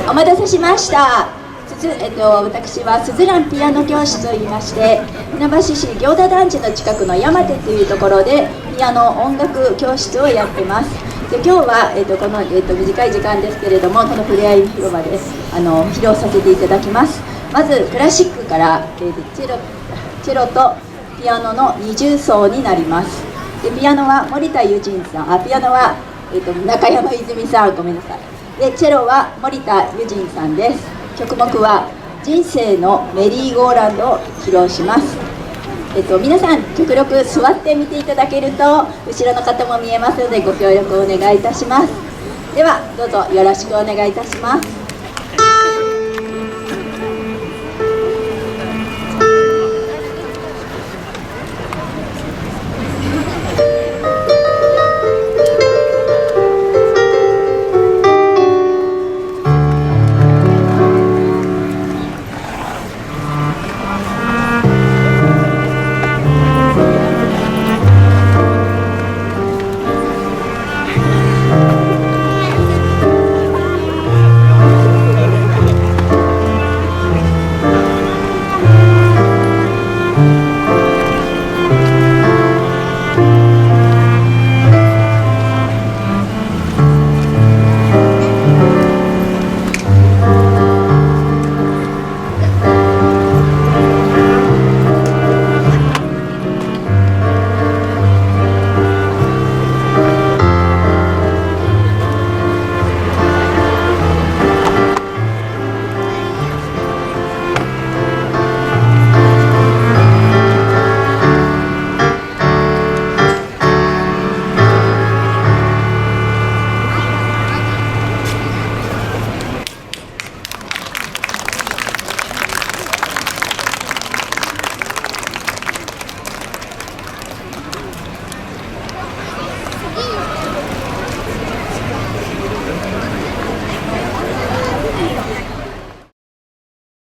お待たせしました。私はすずらんピアノ教室といいまして、船橋市行田団地の近くの山手というところでピアノ音楽教室をやってます。で今日は、この、短い時間ですけれども、このふれあい広場で披露させていただきます。まずクラシックから、チェロとピアノの二重奏になります。でピアノは森田友人さん、ピアノは、中山泉さん、ごめんなさい。でチェロは森田友人さんです。曲目は人生のメリーゴーランドを披露します。皆さん極力座ってみていただけると後ろの方も見えますのでご協力をお願いいたします。ではどうぞよろしくお願いいたします。